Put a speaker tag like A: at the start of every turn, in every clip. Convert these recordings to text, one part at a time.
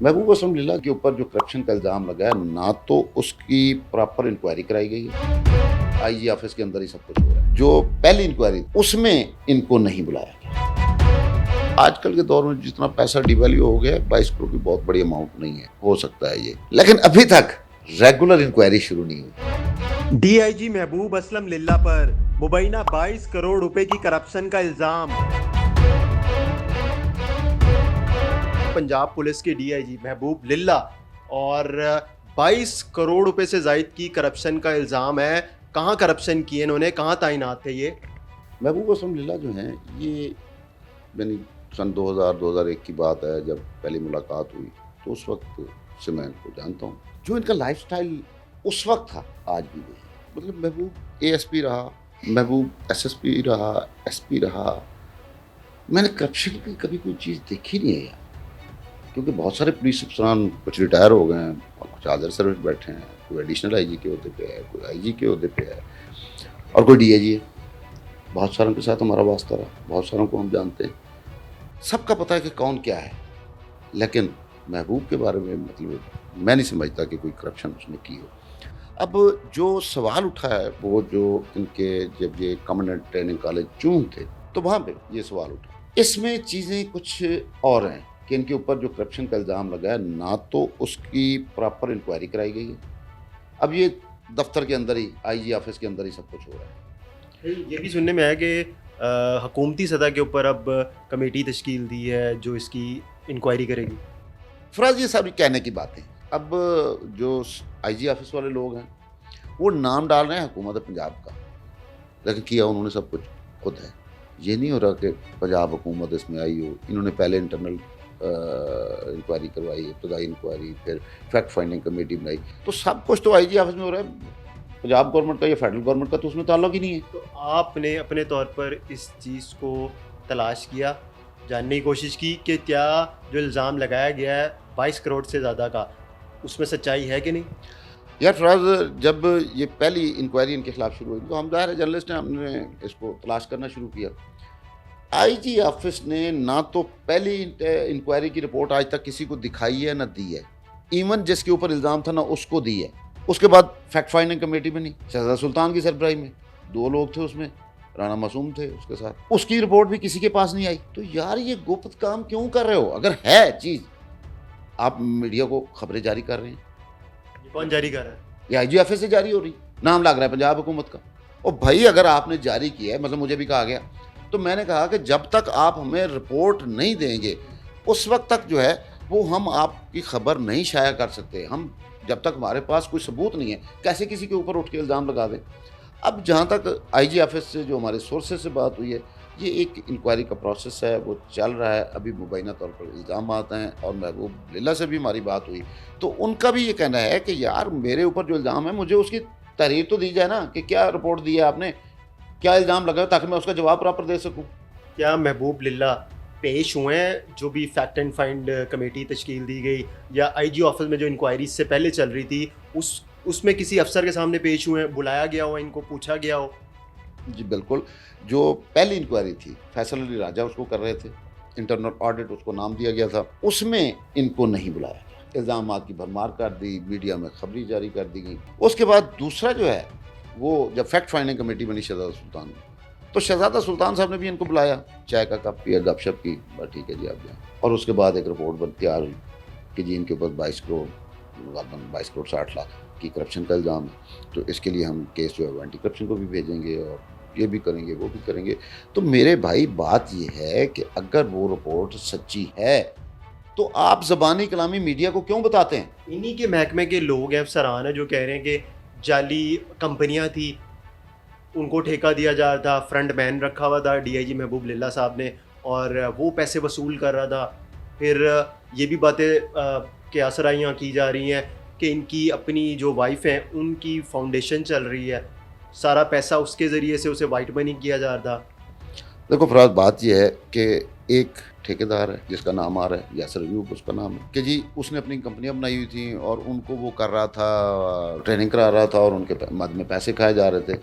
A: महबूब असलम लीला के ऊपर जो करप्शन का इल्ज़ाम लगा है, ना तो उसकी प्रॉपर इंक्वायरी कराई गई है, आईजी ऑफिस के अंदर ही सब कुछ हो रहा है। जो पहली इंक्वायरी उसमें इनको नहीं बुलाया गया। आजकल के दौर में जितना पैसा डिवैल्यू हो गया है, 22 करोड़ की बहुत बड़ी अमाउंट नहीं है, हो सकता है ये, लेकिन अभी तक रेगुलर इंक्वायरी शुरू नहीं हुई।
B: डीआईजी महबूब असलम लिल्ला पर मुबैना 22 करोड़ रुपए की करप्शन का इल्जाम। पंजाब पुलिस के डीआईजी महबूब लिल्ला और 22 करोड़ रुपए से जायद की करप्शन का इल्ज़ाम है। कहाँ करप्शन किए इन्होंने, कहाँ तैनात थे ये?
A: महबूब असलम लीला जो हैं, ये मैंने सन 2000-2001 की बात है, जब पहली मुलाकात हुई तो उस वक्त से मैं इनको जानता हूँ। जो इनका लाइफस्टाइल उस वक्त था, आज भी वही है। मतलब महबूब एएसपी रहा, महबूब एसएसपी रहा, एसपी रहा। मैंने करप्शन की कभी कोई चीज़ देखी नहीं है यार, क्योंकि बहुत सारे पुलिस अफसरान कुछ रिटायर हो गए हैं और कुछ अदर सर्विस बैठे हैं। कोई एडिशनल आईजी के ओहदे पे है, कोई आईजी के ओहदे पे है और कोई डीआईजी है। बहुत सारों के साथ हमारा वास्ता रहा, बहुत सारों को हम जानते हैं, सबका पता है कि कौन क्या है। लेकिन महबूब के बारे में मतलब मैं नहीं समझता कि कोई करप्शन उसने की हो। अब जो सवाल उठा है, वो जो इनके जब ये कमांडेंट ट्रेनिंग कॉलेज चून थे, तो वहाँ पे ये सवाल उठा। इसमें चीज़ें कुछ और हैं कि इनके ऊपर जो करप्शन का इल्ज़ाम लगा है, ना तो उसकी प्रॉपर इंक्वायरी कराई गई है। अब ये दफ्तर के अंदर ही, आईजी ऑफिस के अंदर ही सब कुछ हो रहा है।
B: ये भी सुनने में आया कि हुकूमती सतह के ऊपर अब कमेटी तश्कील दी है जो इसकी इंक्वायरी करेगी।
A: फराज, ये सारी कहने की बातें। अब जो आईजी ऑफिस वाले लोग हैं, वो नाम डाल रहे हैं हुकूमत पंजाब का, लेकिन किया उन्होंने सब कुछ खुद है। ये नहीं हो रहा कि पंजाब हुकूमत इसमें आई हो। इन्होंने पहले इंटरनल इंक्वायरी करवाई, इब्तदाई इंक्वायरी, फिर फैक्ट फाइंडिंग कमेटी बनाई, तो सब कुछ तो आईजी ऑफिस में हो रहा है। पंजाब गवर्नमेंट का या फेडरल गवर्नमेंट का तो उसमें ताल्लुक ही नहीं है।
B: तो आपने अपने तौर पर इस चीज़ को तलाश किया, जानने की कोशिश की कि क्या जो इल्ज़ाम लगाया गया है 22 करोड़ से ज़्यादा का, उसमें सच्चाई है कि नहीं?
A: यार फराज, जब ये पहली इंक्वायरी इनके खिलाफ शुरू हुई, तो हम ज़ाहिर है जर्नलिस्ट हैं, हमने इसको तलाश करना शुरू किया। आईजी ऑफिस ने ना तो पहली इंक्वायरी की रिपोर्ट आज तक किसी को दिखाई है ना दी है। इवन जिसके ऊपर इल्ज़ाम था ना उसको दी है। उसके बाद फैक्ट फाइंडिंग कमेटी में नहीं, शहजादा सुल्तान की सरबराही में 2 लोग थे उसमें, राना मासूम थे उसके साथ, उसकी रिपोर्ट भी किसी के पास नहीं आई। तो यार ये गुप्त काम क्यों कर रहे हो? अगर है चीज़, आप मीडिया को खबरें जारी कर रहे हैं,
B: ये कौन जारी कर रहा है?
A: ये आईजी ऑफिस से जारी हो रही, नाम लग रहा है पंजाब हुकूमत का। और भाई अगर आपने जारी किया है, मतलब मुझे भी कहा गया, तो मैंने कहा कि जब तक आप हमें रिपोर्ट नहीं देंगे, उस वक्त तक जो है वो हम आपकी खबर नहीं शाया कर सकते। हम जब तक हमारे पास कोई सबूत नहीं है, कैसे किसी के ऊपर उठ के इल्ज़ाम लगा दें। अब जहाँ तक आईजी ऑफिस से जो हमारे सोर्सेज से बात हुई है, ये एक इंक्वायरी का प्रोसेस है, वो चल रहा है। अभी मुबैना तौर पर इल्ज़ाम आते हैं, और महबूब लीला से भी हमारी बात हुई, तो उनका भी ये कहना है कि यार मेरे ऊपर जो इल्ज़ाम है, मुझे उसकी तहरीर तो दी जाए ना, कि क्या रिपोर्ट दी है आपने, क्या इल्ज़ाम लगा है, ताकि मैं उसका जवाब प्रॉपर दे सकूँ।
B: क्या महबूब लिल्ला पेश हुए हैं जो भी फैक्ट एंड फाइंड कमेटी तश्कील दी गई, या आईजी ऑफिस में जो इंक्वायरी इससे पहले चल रही थी उसमें किसी अफसर के सामने पेश हुए हैं, बुलाया गया हो, इनको पूछा गया हो?
A: जी बिल्कुल। जो पहली इंक्वायरी थी, फैसल अली राजा उसको कर रहे थे, इंटरनल ऑडिट उसको नाम दिया गया था, उसमें इनको नहीं बुलाया गया। इल्ज़ामात की भरमार कर दी, मीडिया में खबरें जारी कर दी गई। उसके बाद दूसरा जो है, वो जब फैक्ट फाइंडिंग कमेटी बनी शहजादा सुल्तान में, तो शहजादा सुल्तान साहब ने भी इनको बुलाया, चाय का कप पिया, गपशप की, बस ठीक है जी आप जाएँ। और उसके बाद एक रिपोर्ट तैयार हुई कि जी इनके ऊपर 22 करोड़ 60 लाख की करप्शन का इल्ज़ाम है, तो इसके लिए हम केस जो है एंटी करप्शन को भी भेजेंगे, और ये भी करेंगे, वो भी करेंगे। तो मेरे भाई बात ये है कि अगर वो रिपोर्ट सच्ची है, तो आप ज़बानी कलामी मीडिया को क्यों बताते हैं?
B: इन्हीं के महकमे के लोग हैं, अफसरान हैं, जो कह रहे हैं कि जाली कंपनियां थी, उनको ठेका दिया जा रहा था, फ्रंट मैन रखा हुआ था डीआईजी महबूब लिल्ला साहब ने, और वो पैसे वसूल कर रहा था। फिर ये भी बातें के आसराइयाँ की जा रही हैं कि इनकी अपनी जो वाइफ हैं उनकी फाउंडेशन चल रही है, सारा पैसा उसके ज़रिए से उसे वाइट मनी किया जा रहा था।
A: देखो फराज, बात यह है कि एक ठेकेदार है जिसका नाम आ रहा है, यासर अयूब उसका नाम है, कि जी उसने अपनी कंपनियां बनाई हुई थी और उनको वो कर रहा था, ट्रेनिंग करा रहा था, और उनके मद में पैसे खाए जा रहे थे।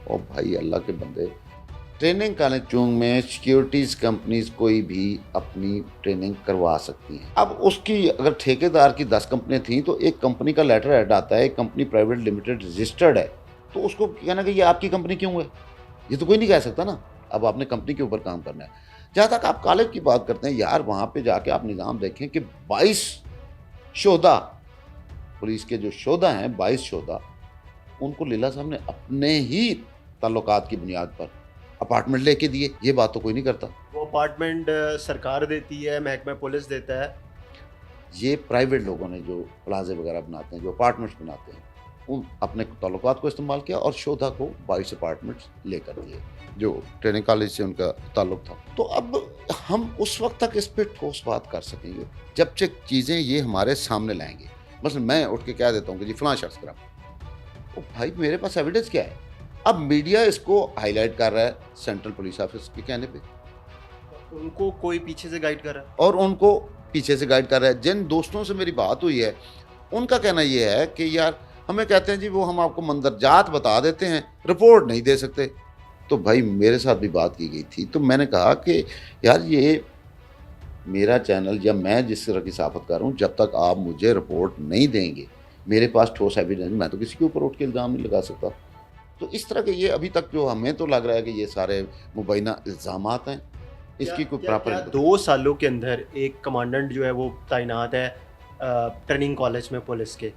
A: और भाई अल्लाह के बंदे, ट्रेनिंग कॉलेज चुंग में सिक्योरिटीज़ कंपनीज कोई भी अपनी ट्रेनिंग करवा सकती हैं। अब उसकी अगर ठेकेदार की 10 कंपनियां थी तो एक कंपनी का लेटर हेड आता है, एक कंपनी प्राइवेट लिमिटेड रजिस्टर्ड है, तो उसको कहना कि ये आपकी कंपनी क्यों है, ये तो कोई नहीं कह सकता ना। अब आपने कंपनी के ऊपर काम करना है। जहाँ तक आप कॉलेज की बात करते हैं यार, वहाँ पे जाके आप निज़ाम देखें कि 22 शोधा पुलिस के जो शोधा हैं, 22 शोधा, उनको लीला साहब ने अपने ही ताल्लुकात की बुनियाद पर अपार्टमेंट लेके दिए। ये बात तो कोई नहीं करता।
B: वो अपार्टमेंट सरकार देती है, महकमा पुलिस देता है।
A: ये प्राइवेट लोगों ने जो प्लाजे वगैरह बनाते हैं, जो अपार्टमेंट्स बनाते हैं, उन अपने ताल्लुकात को इस्तेमाल किया और शोधा को 22 अपार्टमेंट्स लेकर दिए जो ट्रेनिंग कॉलेज से उनका ताल्लुक था। तो अब हम उस वक्त तक इस पर ठोस बात कर सकेंगे जब तक चीज़ें ये हमारे सामने लाएंगे। मसलन मैं उठ के कह देता हूँ कि जी फलां शख्स करा, ओ भाई मेरे पास एविडेंस क्या है? अब मीडिया इसको हाईलाइट कर रहा है सेंट्रल पुलिस ऑफिस के कहने पे,
B: उनको कोई पीछे से गाइड कर रहा है।
A: और उनको पीछे से गाइड कर रहा है। जिन दोस्तों से मेरी बात हुई है उनका कहना ये है कि यार हमें कहते हैं जी वो हम आपको मंदरजात बता देते हैं, रिपोर्ट नहीं दे सकते। तो भाई मेरे साथ भी बात की गई थी, तो मैंने कहा कि यार ये मेरा चैनल या मैं जिस तरह की साफत कर रहा हूँ, जब तक आप मुझे रिपोर्ट नहीं देंगे, मेरे पास ठोस एविडेंस, मैं तो किसी के ऊपर उठ के इल्ज़ाम नहीं लगा सकता। तो इस तरह के ये अभी तक जो हमें तो लग रहा है कि ये सारे मुबैना इल्ज़ामात हैं, इसकी कोई प्रॉपर
B: 2 सालों के अंदर एक कमांडेंट जो है वो तैनात है ट्रेनिंग कॉलेज में पुलिस के,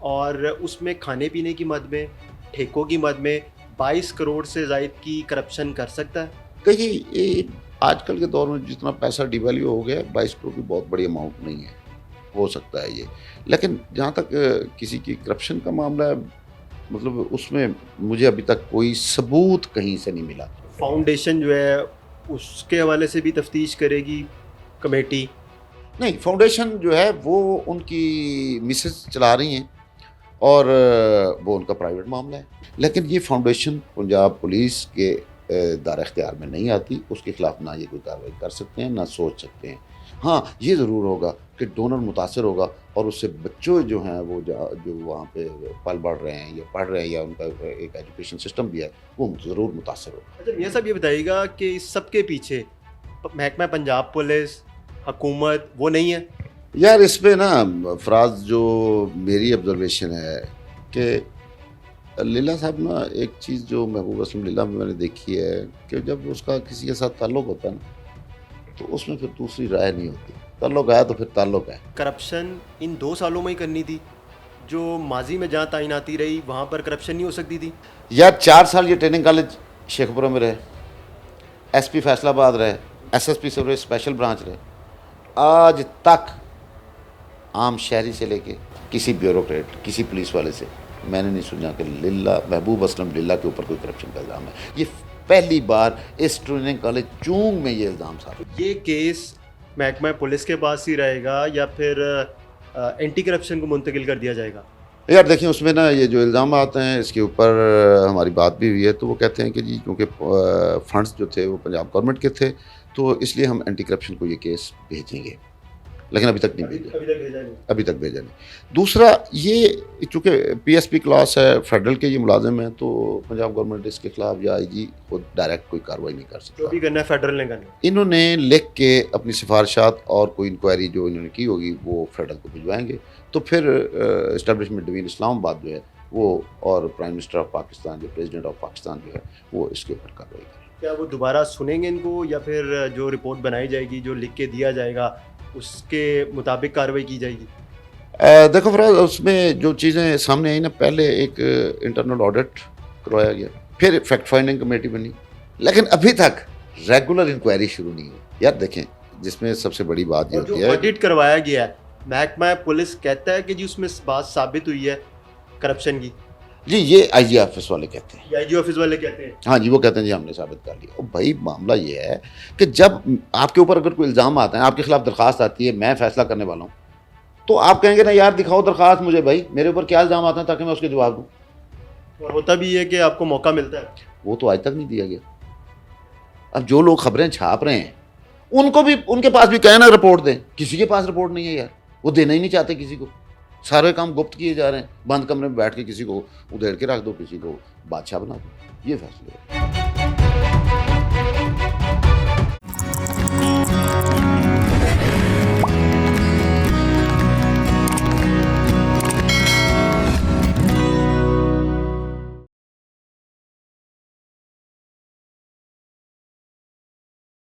B: और उसमें खाने पीने की मद में, ठेकों की मद में 22 करोड़ से ज़ायद की करप्शन कर सकता है।
A: कहीं ये आजकल के दौर में जितना पैसा डिवैल्यू हो गया, 22 करोड़ की बहुत बड़ी अमाउंट नहीं है, हो सकता है ये। लेकिन जहाँ तक किसी की करप्शन का मामला है, मतलब उसमें मुझे अभी तक कोई सबूत कहीं से नहीं मिला।
B: फाउंडेशन जो है उसके हवाले से भी तफ्तीश करेगी कमेटी।
A: नहीं, फाउंडेशन जो है वो उनकी मिसेस चला रही हैं और वो उनका प्राइवेट मामला है। लेकिन ये फाउंडेशन पंजाब पुलिस के दायरे इख्तियार में नहीं आती, उसके खिलाफ ना ये कोई कार्रवाई कर सकते हैं, ना सोच सकते हैं। हाँ, ये ज़रूर होगा कि डोनर मुतासर होगा और उससे बच्चों जो हैं वो जो वहाँ पे पल बढ़ रहे हैं या पढ़ रहे हैं या उनका एक एजुकेशन सिस्टम भी है, वो ज़रूर मुतासर होगा।
B: अच्छा मियां साहब, ये बताइएगा कि इस सब के पीछे महकमा पंजाब पुलिस, हुकूमत वो नहीं है?
A: यार इस पे ना फराज, जो मेरी ऑब्जर्वेशन है कि लीला साहब ना, एक चीज़ जो महबूब असलम लीला में मैंने देखी है कि जब उसका किसी के साथ ताल्लुक़ होता है ना, तो उसमें फिर दूसरी राय नहीं होती। ताल्लुक़ है तो फिर ताल्लुक़ है।
B: करप्शन इन 2 सालों में ही करनी थी, जो माजी में जहाँ तैनाती रही वहाँ पर करप्शन नहीं हो सकती थी?
A: यार 4 साल ये ट्रेनिंग कॉलेज शेखपुरा में रहे, SP फैसलाबाद रहे, SSP से स्पेशल ब्रांच रहे, आज तक आम शहरी से लेके किसी ब्यूरोक्रेट, किसी पुलिस वाले से मैंने नहीं सुना कि लीला, महबूब असलम लीला के ऊपर कोई करप्शन का इल्ज़ाम है। ये पहली बार इस ट्रेनिंग कॉलेज चूंग में ये इल्ज़ाम साबित।
B: ये केस महकमा पुलिस के पास ही रहेगा या फिर एंटी करप्शन को मुंतकिल कर दिया जाएगा?
A: यार देखिए, उसमें ना ये जो इल्ज़ाम आते हैं इसके ऊपर हमारी बात भी हुई है, तो वो कहते हैं कि जी क्योंकि फंड्स जो थे वो पंजाब गवर्नमेंट के थे, तो इसलिए हम एंटी करप्शन को ये केस भेजेंगे। लेकिन अभी तक नहीं भेजा, अभी तक भेजा नहीं। दूसरा, ये चूँकि PSP क्लास है, फेडरल के ये मुलाजिम हैं, तो पंजाब गवर्नमेंट इसके खिलाफ या IG को डायरेक्ट कोई कार्रवाई नहीं कर सकती।
B: जो भी करना है फेडरल ने करना।
A: इन्होंने लिख के अपनी सिफारिशात और कोई इंक्वायरी जो इन्होंने की होगी वो फेडरल को भिजवाएंगे, तो फिर इस्टेब्लिशमेंट डिवीज़न इस्लामाबाद जो है वो और प्राइम मिनिस्टर ऑफ पाकिस्तान, जो प्रेसिडेंट ऑफ पाकिस्तान जो है, वो इसके ऊपर कार्रवाई करें।
B: क्या वो दोबारा सुनेंगे इनको, या फिर जो रिपोर्ट बनाई जाएगी, जो लिख के दिया जाएगा, उसके मुताबिक कार्रवाई की जाएगी?
A: देखो फराज, उसमें जो चीज़ें सामने आई ना, पहले एक इंटरनल ऑडिट करवाया गया, फिर फैक्ट फाइंडिंग कमेटी बनी, लेकिन अभी तक रेगुलर इंक्वायरी शुरू नहीं हुई। यार देखें, जिसमें सबसे बड़ी बात ये होती है,
B: ऑडिट करवाया गया है, महकमा पुलिस कहता है कि जी उसमें बात साबित हुई है करप्शन की।
A: जी ये IG ऑफिस वाले कहते हैं,
B: IG ऑफिस वाले कहते हैं।
A: हाँ जी, वो कहते हैं जी हमने साबित कर लिया। और भाई मामला ये है कि जब आपके ऊपर अगर कोई इल्ज़ाम आता है, आपके खिलाफ दरख्वास्त आती है, मैं फैसला करने वाला हूँ, तो आप कहेंगे ना यार दिखाओ दरख्वास्त मुझे, भाई मेरे ऊपर क्या इल्ज़ाम आते हैं ताकि मैं उसके जवाब दूँ।
B: और होता भी है कि आपको मौका मिलता है,
A: वो तो आज तक नहीं दिया गया। अब जो लोग खबरें छाप रहे हैं उनको भी, उनके पास भी कहें ना रिपोर्ट दें, किसी के पास रिपोर्ट नहीं है यार, वो देना ही नहीं चाहते किसी को। सारे काम गुप्त किए जा रहे हैं, बंद कमरे में बैठ के किसी को उधेड़ के रख दो, किसी को बादशाह बना दो, ये फैसले।
B: है।